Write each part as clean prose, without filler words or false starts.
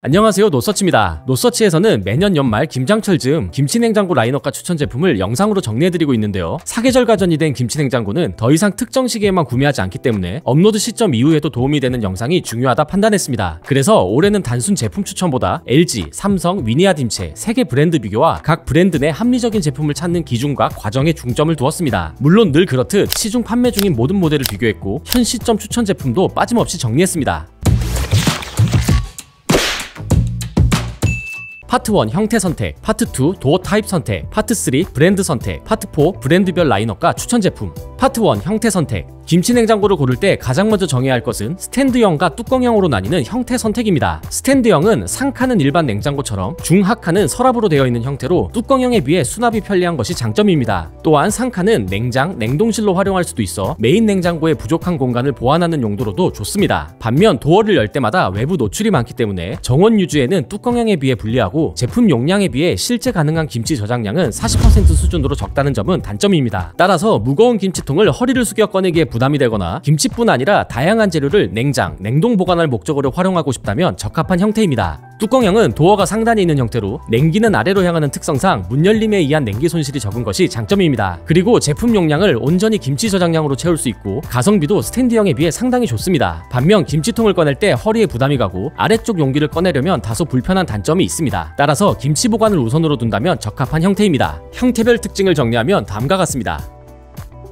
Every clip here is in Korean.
안녕하세요, 노서치입니다. 노서치에서는 매년 연말 김장철 즈음 김치냉장고 라인업과 추천 제품을 영상으로 정리해드리고 있는데요. 사계절 가전이 된 김치냉장고는 더 이상 특정 시기에만 구매하지 않기 때문에 업로드 시점 이후에도 도움이 되는 영상이 중요하다 판단했습니다. 그래서 올해는 단순 제품 추천보다 LG, 삼성, 위니아딤체 3개 브랜드 비교와 각 브랜드 내 합리적인 제품을 찾는 기준과 과정에 중점을 두었습니다. 물론 늘 그렇듯 시중 판매 중인 모든 모델을 비교했고 현 시점 추천 제품도 빠짐없이 정리했습니다. 파트 1 형태 선택, 파트 2 도어 타입 선택, 파트 3 브랜드 선택, 파트 4 브랜드별 라인업과 추천 제품. 파트 1 형태 선택. 김치냉장고를 고를 때 가장 먼저 정해야 할 것은 스탠드형과 뚜껑형으로 나뉘는 형태 선택입니다. 스탠드형은 상칸은 일반 냉장고처럼 중하칸은 서랍으로 되어 있는 형태로 뚜껑형에 비해 수납이 편리한 것이 장점입니다. 또한 상칸은 냉장, 냉동실로 활용할 수도 있어 메인 냉장고의 부족한 공간을 보완하는 용도로도 좋습니다. 반면 도어를 열 때마다 외부 노출이 많기 때문에 정원 유지에는 뚜껑형에 비해 불리하고 제품 용량에 비해 실제 가능한 김치 저장량은 40% 수준으로 적다는 점은 단점입니다. 따라서 무거운 김치통을 허리를 숙여 꺼내기에 부담이 되거나 김치뿐 아니라 다양한 재료를 냉장, 냉동 보관할 목적으로 활용하고 싶다면 적합한 형태입니다. 뚜껑형은 도어가 상단에 있는 형태로 냉기는 아래로 향하는 특성상 문 열림에 의한 냉기 손실이 적은 것이 장점입니다. 그리고 제품 용량을 온전히 김치 저장량으로 채울 수 있고 가성비도 스탠드형에 비해 상당히 좋습니다. 반면 김치통을 꺼낼 때 허리에 부담이 가고 아래쪽 용기를 꺼내려면 다소 불편한 단점이 있습니다. 따라서 김치 보관을 우선으로 둔다면 적합한 형태입니다. 형태별 특징을 정리하면 다음과 같습니다.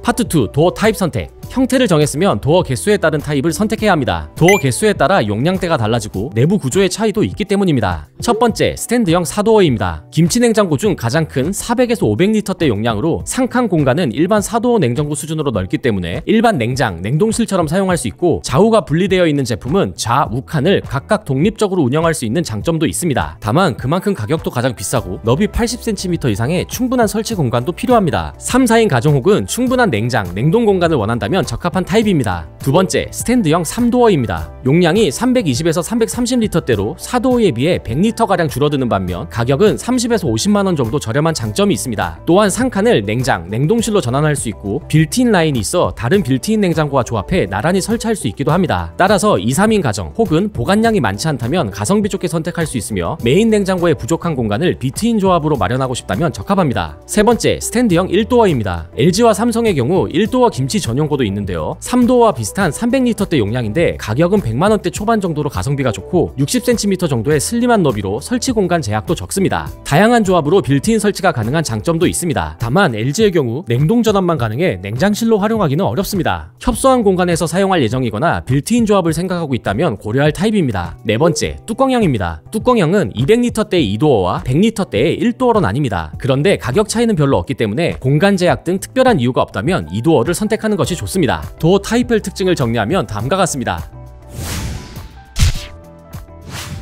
파트 2 도어 타입 선택. 형태를 정했으면 도어 개수에 따른 타입을 선택해야 합니다. 도어 개수에 따라 용량대가 달라지고 내부 구조의 차이도 있기 때문입니다. 첫 번째, 스탠드형 4도어입니다. 김치냉장고 중 가장 큰 400에서 500리터대 용량으로 상칸 공간은 일반 4도어 냉장고 수준으로 넓기 때문에 일반 냉장, 냉동실처럼 사용할 수 있고 좌우가 분리되어 있는 제품은 좌, 우칸을 각각 독립적으로 운영할 수 있는 장점도 있습니다. 다만 그만큼 가격도 가장 비싸고 너비 80cm 이상의 충분한 설치 공간도 필요합니다. 3, 4인 가정 혹은 충분한 냉장, 냉동 공간을 원한다면 적합한 타입입니다. 두 번째, 스탠드형 3도어입니다. 용량이 320에서 330리터대로 4도어에 비해 100리터가량 줄어드는 반면 가격은 30에서 50만원 정도 저렴한 장점이 있습니다. 또한 상칸을 냉장, 냉동실로 전환할 수 있고 빌트인 라인이 있어 다른 빌트인 냉장고와 조합해 나란히 설치할 수 있기도 합니다. 따라서 2, 3인 가정 혹은 보관량이 많지 않다면 가성비 좋게 선택할 수 있으며 메인 냉장고의 부족한 공간을 비트인 조합으로 마련하고 싶다면 적합합니다. 세 번째, 스탠드형 1도어입니다. LG와 삼성의 경우 1도어 김치 전용고도 있는데요. 3도어와 비슷한 300리터대 용량인데 가격은 100만원대 초반 정도로 가성비가 좋고 60cm 정도의 슬림한 너비로 설치 공간 제약도 적습니다. 다양한 조합으로 빌트인 설치가 가능한 장점도 있습니다. 다만 LG의 경우 냉동 전환만 가능해 냉장실로 활용하기는 어렵습니다. 협소한 공간에서 사용할 예정이거나 빌트인 조합을 생각하고 있다면 고려할 타입입니다. 네 번째, 뚜껑형입니다. 뚜껑형은 200리터대의 2도어와 100리터대의 1도어로 나뉩니다. 그런데 가격 차이는 별로 없기 때문에 공간 제약 등 특별한 이유가 없다면 2도어를 선택하는 것이 좋습니다. 도어 타입별 특징을 정리하면 다음과 같습니다.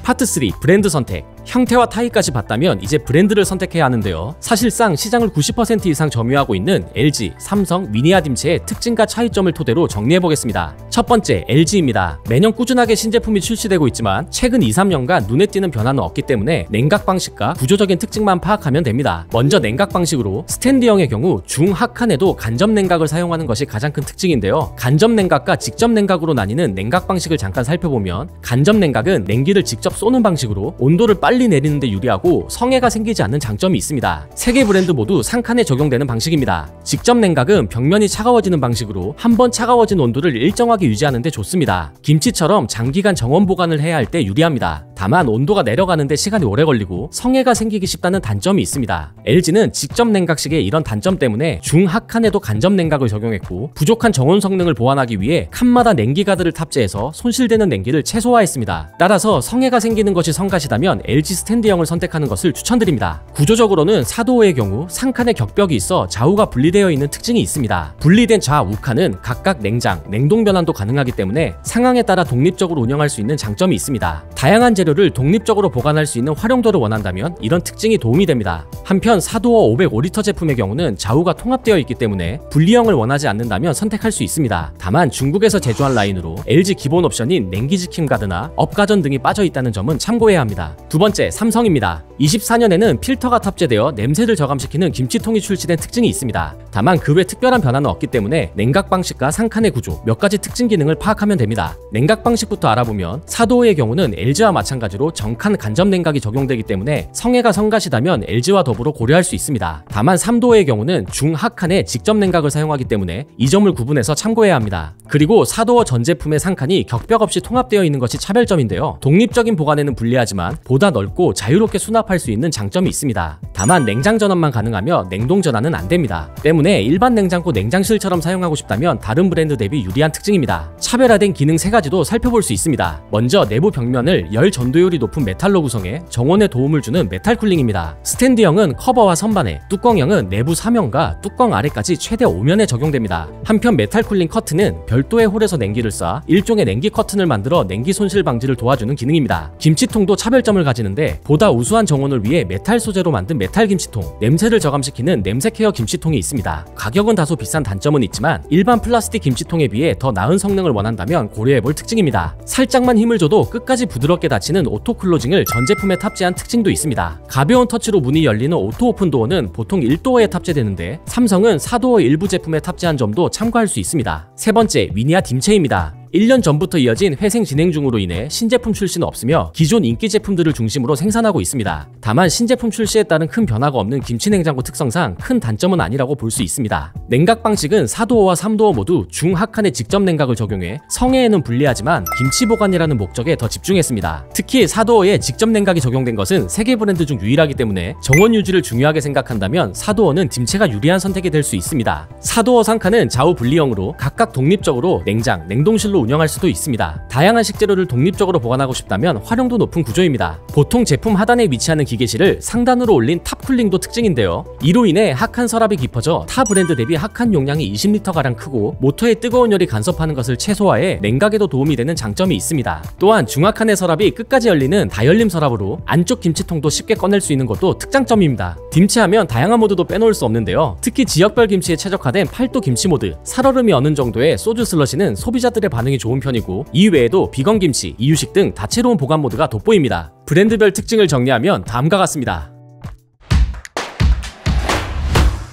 파트 3 브랜드 선택. 형태와 타입까지 봤다면 이제 브랜드를 선택해야 하는데요. 사실상 시장을 90% 이상 점유하고 있는 LG, 삼성, 위니아딤체의 특징과 차이점을 토대로 정리해보겠습니다. 첫 번째, LG입니다. 매년 꾸준하게 신제품이 출시되고 있지만 최근 2, 3년간 눈에 띄는 변화는 없기 때문에 냉각 방식과 구조적인 특징만 파악하면 됩니다. 먼저 냉각 방식으로 스탠드형의 경우 중하칸에도 간접 냉각을 사용하는 것이 가장 큰 특징인데요. 간접 냉각과 직접 냉각으로 나뉘는 냉각 방식을 잠깐 살펴보면 간접 냉각은 냉기를 직접 쏘는 방식으로 온도를 빨리 내리는데 유리하고 성해가 생기지 않는 장점이 있습니다. 3개 브랜드 모두 상칸에 적용되는 방식입니다. 직접 냉각은 벽면이 차가워지는 방식으로 한번 차가워진 온도를 일정하게 유지하는 데 좋습니다. 김치처럼 장기간 정원 보관을 해야 할 때 유리합니다. 다만 온도가 내려가는데 시간이 오래 걸리고 성해가 생기기 쉽다는 단점이 있습니다. LG는 직접 냉각식의 이런 단점 때문에 중하칸에도 간접 냉각을 적용했고 부족한 정원 성능을 보완하기 위해 칸마다 냉기 가드를 탑재해서 손실되는 냉기를 최소화했습니다. 따라서 성해가 생기는 것이 성가시다면 LG 스탠드형을 선택하는 것을 추천드립니다. 구조적으로는 4도어의 경우 상칸에 격벽이 있어 좌우가 분리되어 있는 특징이 있습니다. 분리된 좌, 우칸은 각각 냉장, 냉동 변환도 가능하기 때문에 상황에 따라 독립적으로 운영할 수 있는 장점이 있습니다. 다양한 재료를 독립적으로 보관할 수 있는 활용도를 원한다면 이런 특징이 도움이 됩니다. 한편 4도어 505리터 제품의 경우는 좌우가 통합되어 있기 때문에 분리형을 원하지 않는다면 선택할 수 있습니다. 다만 중국에서 제조한 라인으로 LG 기본 옵션인 냉기지킴 가드나 업가전 등이 빠져 있다는 점은 참고해야 합니다. 두 번째, 삼성입니다. 24년에는 필터가 탑재되어 냄새를 저감시키는 김치통이 출시된 특징이 있습니다. 다만 그 외 특별한 변화는 없기 때문에 냉각 방식과 상칸의 구조, 몇 가지 특징 기능을 파악하면 됩니다. 냉각 방식부터 알아보면 4도어의 경우는 LG와 마찬가지로 정칸 간접 냉각이 적용되기 때문에 성애가 성가시다면 LG와 더불어 고려할 수 있습니다. 다만 3도어의 경우는 중하칸에 직접 냉각을 사용하기 때문에 이 점을 구분해서 참고해야 합니다. 그리고 4도어 전 제품의 상칸이 격벽 없이 통합되어 있는 것이 차별점인데요. 독립적인 보관에는 불리하지만 보다 넓고 자유롭게 수납할 수 있는 장점이 있습니다. 다만 냉장 전원만 가능하며 냉동 전환은 안 됩니다. 때문에 일반 냉장고 냉장실처럼 사용하고 싶다면 다른 브랜드 대비 유리한 특징입니다. 차별화된 기능 3가지도 살펴볼 수 있습니다. 먼저 내부 벽면을 열 전도율이 높은 메탈로 구성해 정원에 도움을 주는 메탈 쿨링입니다. 스탠드형은 커버와 선반에, 뚜껑형은 내부 사면과 뚜껑 아래까지 최대 5면에 적용됩니다. 한편 메탈 쿨링 커튼은 별도의 홀에서 냉기를 쏴 일종의 냉기 커튼을 만들어 냉기 손실 방지를 도와주는 기능입니다. 김치통도 차별점을 가지는데 보다 우수한 정원을 위해 메탈 소재로 만든 메탈 김치통, 냄새를 저감시키는 냄새 케어 김치통이 있습니다. 가격은 다소 비싼 단점은 있지만 일반 플라스틱 김치통에 비해 더 나은 성능을 원한다면 고려해볼 특징입니다. 살짝만 힘을 줘도 끝까지 부드럽게 닫히는 오토 클로징을 전 제품에 탑재한 특징도 있습니다. 가벼운 터치로 문이 열리는 오토 오픈 도어는 보통 1도어에 탑재되는데 삼성은 4도어 일부 제품에 탑재한 점도 참고할 수 있습니다. 세 번째, 위니아 딤체입니다. 1년 전부터 이어진 회생 진행 중으로 인해 신제품 출시는 없으며 기존 인기 제품들을 중심으로 생산하고 있습니다. 다만 신제품 출시에 따른 큰 변화가 없는 김치냉장고 특성상 큰 단점은 아니라고 볼 수 있습니다. 냉각 방식은 4도어와 3도어 모두 중하칸에 직접 냉각을 적용해 성애에는 불리하지만 김치 보관이라는 목적에 더 집중했습니다. 특히 4도어에 직접 냉각이 적용된 것은 세계 브랜드 중 유일하기 때문에 정원 유지를 중요하게 생각한다면 4도어는 딤체가 유리한 선택이 될 수 있습니다. 4도어 상칸은 좌우 분리형으로 각각 독립적으로 냉장, 냉동실로 운영할 수도 있습니다. 다양한 식재료를 독립적으로 보관하고 싶다면 활용도 높은 구조입니다. 보통 제품 하단에 위치하는 기계실을 상단으로 올린 탑쿨링도 특징인데요. 이로 인해 하칸 서랍이 깊어져 타 브랜드 대비 하칸 용량이 20L가량 크고 모터의 뜨거운 열이 간섭하는 것을 최소화해 냉각에도 도움이 되는 장점이 있습니다. 또한 중하칸의 서랍이 끝까지 열리는 다열림 서랍으로 안쪽 김치통도 쉽게 꺼낼 수 있는 것도 특장점입니다. 딤체하면 다양한 모드도 빼놓을 수 없는데요. 특히 지역별 김치에 최적화된 8도 김치 모드, 살얼음이 어느 정도의 소주 슬러시는 소비자들의 반응이 좋은 편이고 이외에도 비건 김치, 이유식 등 다채로운 보관 모드가 돋보입니다. 브랜드별 특징을 정리하면 다음과 같습니다.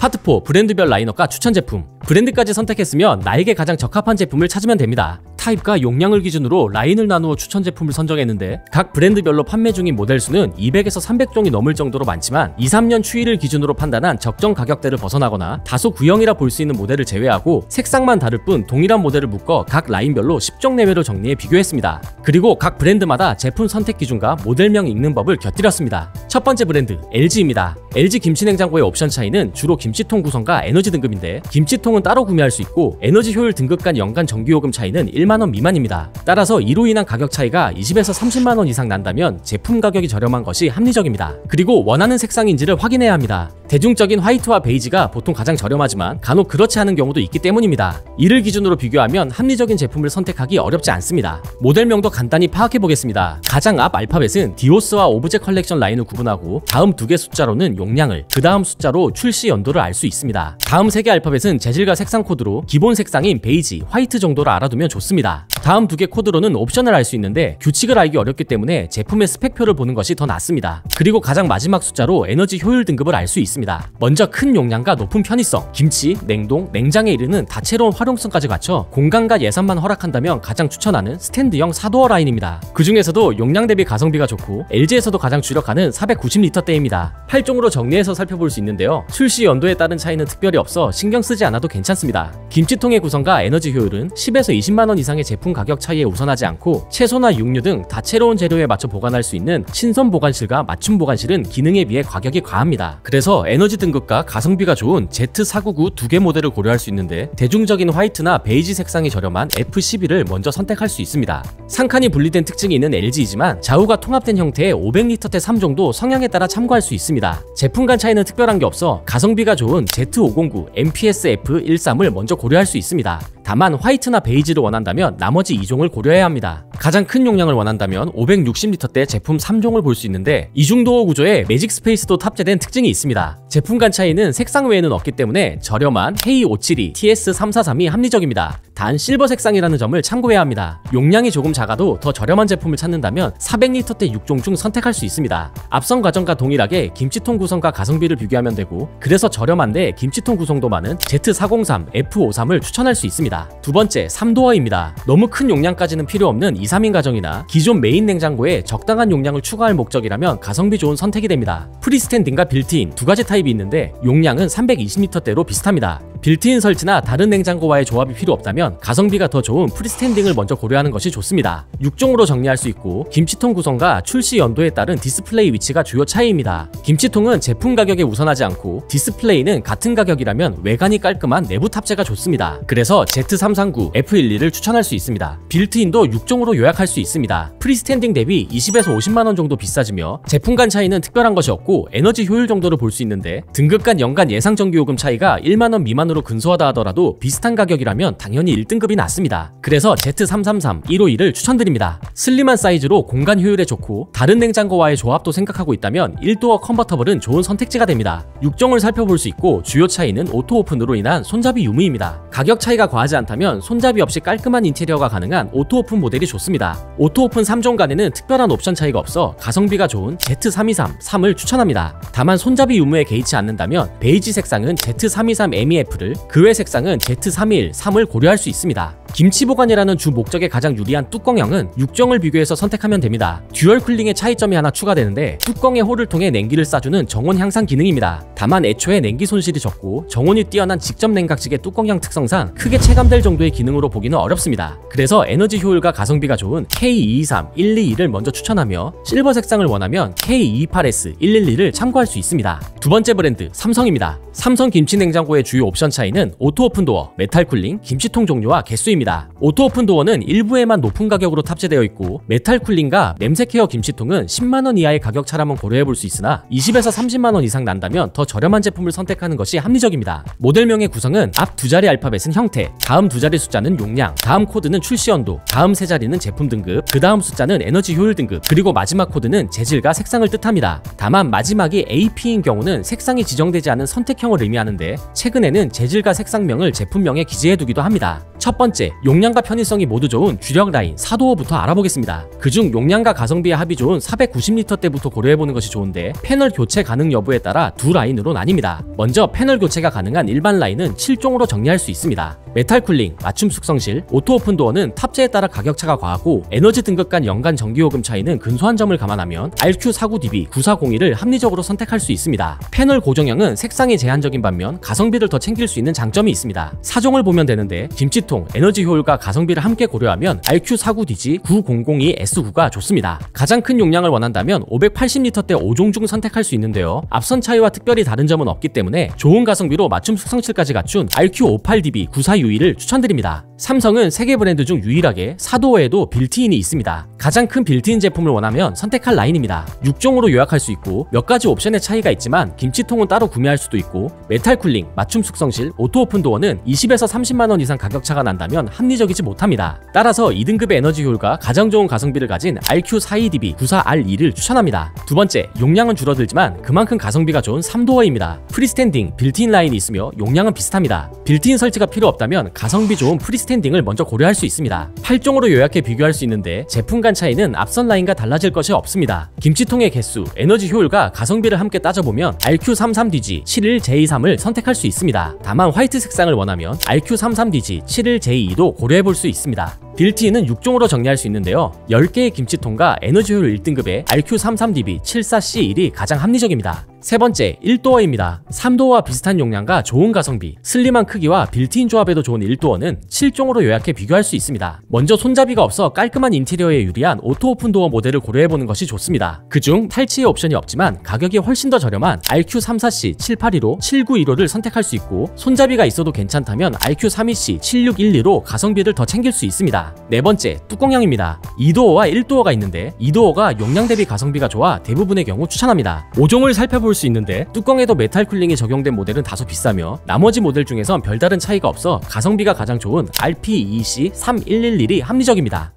파트 4 브랜드별 라인업과 추천 제품. 브랜드까지 선택했으면 나에게 가장 적합한 제품을 찾으면 됩니다. 타입과 용량을 기준으로 라인을 나누어 추천 제품을 선정했는데 각 브랜드별로 판매 중인 모델 수는 200에서 300종이 넘을 정도로 많지만 2-3년 추이를 기준으로 판단한 적정 가격대를 벗어나거나 다소 구형이라 볼 수 있는 모델을 제외하고 색상만 다를 뿐 동일한 모델을 묶어 각 라인별로 10종 내외로 정리해 비교했습니다. 그리고 각 브랜드마다 제품 선택 기준과 모델명 읽는 법을 곁들였습니다. 첫 번째 브랜드 LG입니다. LG 김치냉장고의 옵션 차이는 주로 김치통 구성과 에너지 등급인데 김치통은 따로 구매할 수 있고 에너지 효율 등급 간 연간 전기요금 차이는 1만원 미만입니다. 따라서 이로 인한 가격 차이가 20에서 30만원 이상 난다면 제품 가격이 저렴한 것이 합리적입니다. 그리고 원하는 색상인지를 확인해야 합니다. 대중적인 화이트와 베이지가 보통 가장 저렴하지만 간혹 그렇지 않은 경우도 있기 때문입니다. 이를 기준으로 비교하면 합리적인 제품을 선택하기 어렵지 않습니다. 모델명도 간단히 파악해보겠습니다. 가장 앞 알파벳은 디오스와 오브제 컬렉션 라인을 구분하고 다음 두 개 숫자로는 용량을, 그 다음 숫자로 출시 연도를 알 수 있습니다. 다음 세 개 알파벳은 재질과 색상 코드로 기본 색상인 베이지, 화이트 정도를 알아두면 좋습니다. 다음 두 개 코드로는 옵션을 알 수 있는데 규칙을 알기 어렵기 때문에 제품의 스펙표를 보는 것이 더 낫습니다. 그리고 가장 마지막 숫자로 에너지 효율 등급을 알 수 있습니다. 먼저 큰 용량과 높은 편의성, 김치, 냉동, 냉장에 이르는 다채로운 활용성까지 갖춰 공간과 예산만 허락한다면 가장 추천하는 스탠드형 4도어 라인입니다. 그 중에서도 용량 대비 가성비가 좋고 LG에서도 가장 주력하는 490L대입니다. 8종으로 정리해서 살펴볼 수 있는데요. 출시 연도에 따른 차이는 특별히 없어 신경 쓰지 않아도 괜찮습니다. 김치통의 구성과 에너지 효율은 10에서 20만원 이상의 제품 가격 차이에 우선하지 않고 채소나 육류 등 다채로운 재료에 맞춰 보관할 수 있는 신선 보관실과 맞춤 보관실은 기능에 비해 가격이 과합니다. 그래서 에너지 등급과 가성비가 좋은 Z499 두 개 모델을 고려할 수 있는데 대중적인 화이트나 베이지 색상이 저렴한 F12를 먼저 선택할 수 있습니다. 상칸이 분리된 특징이 있는 LG이지만 좌우가 통합된 형태의 500L대 3종도 성향에 따라 참고할 수 있습니다. 제품 간 차이는 특별한 게 없어 가성비가 좋은 Z509 MPS-F13을 먼저 고려할 수 있습니다. 다만 화이트나 베이지를 원한다면 나머지 나머지 2종을 고려해야 합니다. 가장 큰 용량을 원한다면 560L대 제품 3종을 볼 수 있는데 이중도어 구조에 매직 스페이스도 탑재된 특징이 있습니다. 제품 간 차이는 색상 외에는 없기 때문에 저렴한 K572, TS343이 합리적입니다. 단 실버 색상이라는 점을 참고해야 합니다. 용량이 조금 작아도 더 저렴한 제품을 찾는다면 400L대 6종 중 선택할 수 있습니다. 앞선 과정과 동일하게 김치통 구성과 가성비를 비교하면 되고, 그래서 저렴한데 김치통 구성도 많은 Z403, F53을 추천할 수 있습니다. 두 번째, 3도어입니다. 너무 큰 용량까지는 필요 없는 2, 3인 가정이나 기존 메인 냉장고에 적당한 용량을 추가할 목적이라면 가성비 좋은 선택이 됩니다. 프리스탠딩과 빌트인 두 가지 타입이 있는데 용량은 320L대로 비슷합니다. 빌트인 설치나 다른 냉장고와의 조합이 필요 없다면 가성비가 더 좋은 프리스탠딩을 먼저 고려하는 것이 좋습니다. 6종으로 정리할 수 있고, 김치통 구성과 출시 연도에 따른 디스플레이 위치가 주요 차이입니다. 김치통은 제품 가격에 우선하지 않고 디스플레이는 같은 가격이라면 외관이 깔끔한 내부 탑재가 좋습니다. 그래서 Z339, F12를 추천할 수 있습니다. 빌트인도 6종으로 요약할 수 있습니다. 프리스탠딩 대비 20에서 50만원 정도 비싸지며 제품 간 차이는 특별한 것이 없고 에너지 효율 정도를 볼 수 있는데, 등급 간 연간 예상 전기요금 차이가 1만원 미만으로 근소하다 하더라도 비슷한 가격이라면 당연히 1등급이 낫습니다. 그래서 Z333, 152를 추천드립니다. 슬림한 사이즈로 공간 효율에 좋고 다른 냉장고와의 조합도 생각하고 있다면 1도어 컨버터블은 좋은 선택지가 됩니다. 6종을 살펴볼 수 있고 주요 차이는 오토 오픈으로 인한 손잡이 유무입니다. 가격 차이가 과하지 않다면 손잡이 없이 깔끔한 인테리어가 가능한 오토 오픈 모델이 좋습니다. 오토 오픈 3종 간에는 특별한 옵션 차이가 없어 가성비가 좋은 Z323, 3을 추천합니다. 다만 손잡이 유무에 개의치 않는다면 베이지 색상은 Z323 MEF를, 그 외 색상은 Z321, 3을 고려할 수 있습니다. 김치 보관이라는 주 목적에 가장 유리한 뚜껑형은 6종을 비교해서 선택하면 됩니다. 듀얼 쿨링의 차이점이 하나 추가되는데, 뚜껑의 홀을 통해 냉기를 쏴주는 정온 향상 기능입니다. 다만 애초에 냉기 손실이 적고 정온이 뛰어난 직접 냉각식의 뚜껑형 특성상 크게 체감될 정도의 기능으로 보기는 어렵습니다. 그래서 에너지 효율과 가성비가 좋은 K223, 122를 먼저 추천하며, 실버 색상을 원하면 K228S, 112를 참고할 수 있습니다. 두 번째 브랜드, 삼성입니다. 삼성 김치 냉장고의 주요 옵션 차이는 오토 오픈 도어, 메탈 쿨링, 김치통 종류와 개수입니다. 오토 오픈 도어는 일부에만 높은 가격으로 탑재되어 있고, 메탈 쿨링과 냄새 케어 김치통은 10만원 이하의 가격 차라면 고려해볼 수 있으나 20에서 30만원 이상 난다면 더 저렴한 제품을 선택하는 것이 합리적입니다. 모델명의 구성은 앞 두 자리 알파벳은 형태, 다음 두 자리 숫자는 용량, 다음 코드는 출시 연도, 다음 세 자리는 제품 등급, 그 다음 숫자는 에너지 효율 등급, 그리고 마지막 코드는 재질과 색상을 뜻합니다. 다만 마지막이 AP인 경우는 색상이 지정되지 않은 선택형을 의미하는데, 최근에는 재질과 색상명을 제품명에 기재해두기도 합니다. 첫 번째, 용량과 편의성이 모두 좋은 주력 라인 4도어부터 알아보겠습니다. 그중 용량과 가성비의 합이 좋은 490L대부터 고려해보는 것이 좋은데, 패널 교체 가능 여부에 따라 두 라인으로 나뉩니다. 먼저 패널 교체가 가능한 일반 라인은 7종으로 정리할 수 있습니다. 메탈 쿨링, 맞춤 숙성실, 오토 오픈 도어는 탑재에 따라 가격차가 과하고 에너지 등급 간 연간 전기요금 차이는 근소한 점을 감안하면 RQ49DB 9401을 합리적으로 선택할 수 있습니다. 패널 고정형은 색상이 제한적인 반면 가성비를 더 챙길 수 있는 장점이 있습니다. 4종을 보면 되는데, 김치통, 에너지 효율과 가성비를 함께 고려하면 RQ49DG 9002S9가 좋습니다. 가장 큰 용량을 원한다면 580L대 5종 중 선택할 수 있는데요, 앞선 차이와 특별히 다른 점은 없기 때문에 좋은 가성비로 맞춤 숙성실까지 갖춘 RQ58DB 94UE를 추천드립니다. 삼성은 세계 브랜드 중 유일하게 4도어에도 빌트인이 있습니다. 가장 큰 빌트인 제품을 원하면 선택할 라인입니다. 6종으로 요약할 수 있고 몇 가지 옵션의 차이가 있지만 김치통은 따로 구매할 수도 있고, 메탈 쿨링, 맞춤 숙성실, 오토 오픈 도어는 20에서 30만원 이상 가격차가 난다면 합리적이지 못합니다. 따라서 2등급의 에너지 효율과 가장 좋은 가성비를 가진 RQ42DB 94R2를 추천합니다. 두 번째, 용량은 줄어들지만 그만큼 가성비가 좋은 3도어입니다. 프리스탠딩, 빌트인 라인이 있으며 용량은 비슷합니다. 빌트인 설치가 필요 없다면 가성비 좋은 프리스탠딩을 먼저 고려할 수 있습니다. 8종으로 요약해 비교할 수 있는데, 제품 간 차이는 앞선 라인과 달라질 것이 없습니다. 김치통의 개수, 에너지 효율과 가성비를 함께 따져보면 RQ33DG 71J3을 선택할 수 있습니다. 다만 화이트 색상을 원하면 RQ33DG 71J2도 고려해볼 수 있습니다. 빌트인은 6종으로 정리할 수 있는데요, 10개의 김치통과 에너지 효율 1등급의 RQ33DB 74C1이 가장 합리적입니다. 세 번째, 1도어입니다. 3도어와 비슷한 용량과 좋은 가성비, 슬림한 크기와 빌트인 조합에도 좋은 1도어는 7종으로 요약해 비교할 수 있습니다. 먼저 손잡이가 없어 깔끔한 인테리어에 유리한 오토 오픈 도어 모델을 고려해보는 것이 좋습니다. 그중 탈취의 옵션이 없지만 가격이 훨씬 더 저렴한 RQ34C 782로 7915를 선택할 수 있고, 손잡이가 있어도 괜찮다면 RQ32C 7612로 가성비를 더 챙길 수 있습니다. 좋습니다. 네 번째, 뚜껑형입니다. 2도어와 1도어가 있는데 2도어가 용량 대비 가성비가 좋아 대부분의 경우 추천합니다. 5종을 살펴볼 수 있는데 뚜껑에도 메탈 쿨링이 적용된 모델은 다소 비싸며 나머지 모델 중에선 별다른 차이가 없어 가성비가 가장 좋은 RPEC3111이 합리적입니다.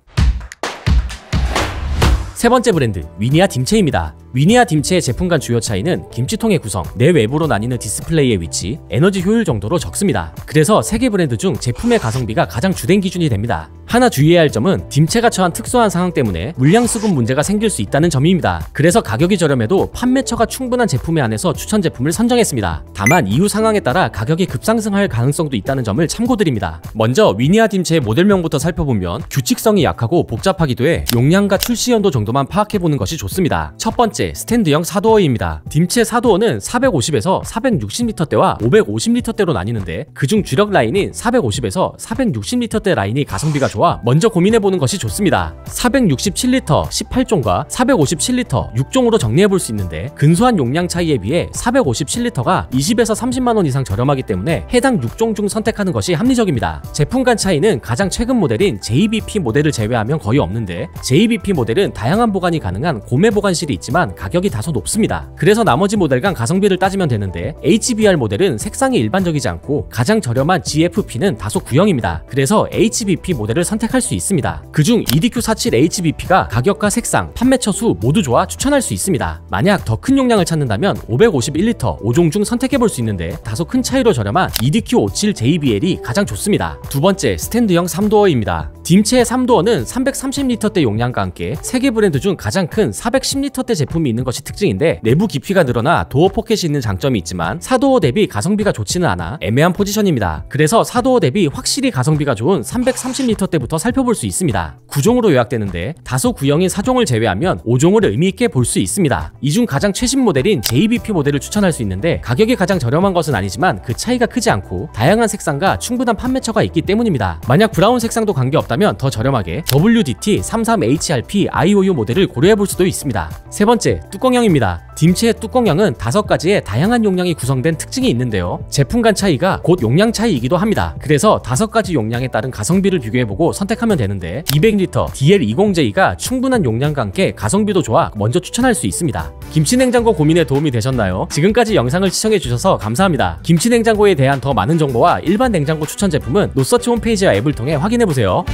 세 번째 브랜드, 위니아 딤체입니다. 위니아 딤체의 제품 간 주요 차이는 김치통의 구성, 내외부로 나뉘는 디스플레이의 위치, 에너지 효율 정도로 적습니다. 그래서 세 개 브랜드 중 제품의 가성비가 가장 주된 기준이 됩니다. 하나 주의해야 할 점은 딤체가 처한 특수한 상황 때문에 물량 수급 문제가 생길 수 있다는 점입니다. 그래서 가격이 저렴해도 판매처가 충분한 제품에 한해서 추천 제품을 선정했습니다. 다만 이후 상황에 따라 가격이 급상승할 가능성도 있다는 점을 참고드립니다. 먼저 위니아 딤체의 모델명부터 살펴보면 규칙성이 약하고 복잡하기도 해 용량과 출시 연도 정도만 파악해보는 것이 좋습니다. 첫 번째, 스탠드형 4도어입니다. 딤체 4도어는 450에서 460L대와 550L대로 나뉘는데 그중 주력 라인인 450에서 460L대 라인이 가성비가 좋아 먼저 고민해보는 것이 좋습니다. 467L 18종과 457L 6종으로 정리해볼 수 있는데 근소한 용량 차이에 비해 457L가 20에서 30만원 이상 저렴하기 때문에 해당 6종 중 선택하는 것이 합리적입니다. 제품 간 차이는 가장 최근 모델인 JBP 모델을 제외하면 거의 없는데 JBP 모델은 다양한 보관이 가능한 고매 보관실이 있지만 가격이 다소 높습니다. 그래서 나머지 모델 간 가성비를 따지면 되는데 HBR 모델은 색상이 일반적이지 않고 가장 저렴한 GFP는 다소 구형입니다. 그래서 HBP 모델을 선택할 수 있습니다. 그중 EDQ47HBP가 가격과 색상, 판매처 수 모두 좋아 추천할 수 있습니다. 만약 더 큰 용량을 찾는다면 551L 5종 중 선택해볼 수 있는데 다소 큰 차이로 저렴한 EDQ57JBL이 가장 좋습니다. 두 번째, 스탠드형 3도어입니다. 딤체의 3도어는 330L대 용량과 함께 세 개 브랜드 중 가장 큰 410L대 제품이 있는 것이 특징인데 내부 깊이가 늘어나 도어 포켓이 있는 장점이 있지만 4도어 대비 가성비가 좋지는 않아 애매한 포지션입니다. 그래서 4도어 대비 확실히 가성비가 좋은 330L대부터 살펴볼 수 있습니다. 9종으로 요약되는데 다소 구형인 4종을 제외하면 5종을 의미있게 볼 수 있습니다. 이 중 가장 최신 모델인 JBP 모델을 추천할 수 있는데 가격이 가장 저렴한 것은 아니지만 그 차이가 크지 않고 다양한 색상과 충분한 판매처가 있기 때문입니다. 만약 브라운 색상도 관계없다면 더 저렴하게 WDT33HRP IOU 모델을 고려해볼 수도 있습니다. 세 번째, 뚜껑형입니다. 딤체의 뚜껑형은 5가지의 다양한 용량이 구성된 특징이 있는데요. 제품 간 차이가 곧 용량 차이이기도 합니다. 그래서 5가지 용량에 따른 가성비를 비교해보고 선택하면 되는데 200L DL20J가 충분한 용량과 함께 가성비도 좋아 먼저 추천할 수 있습니다. 김치냉장고 고민에 도움이 되셨나요? 지금까지 영상을 시청해주셔서 감사합니다. 김치냉장고에 대한 더 많은 정보와 일반 냉장고 추천 제품은 노서치 홈페이지와 앱을 통해 확인해보세요.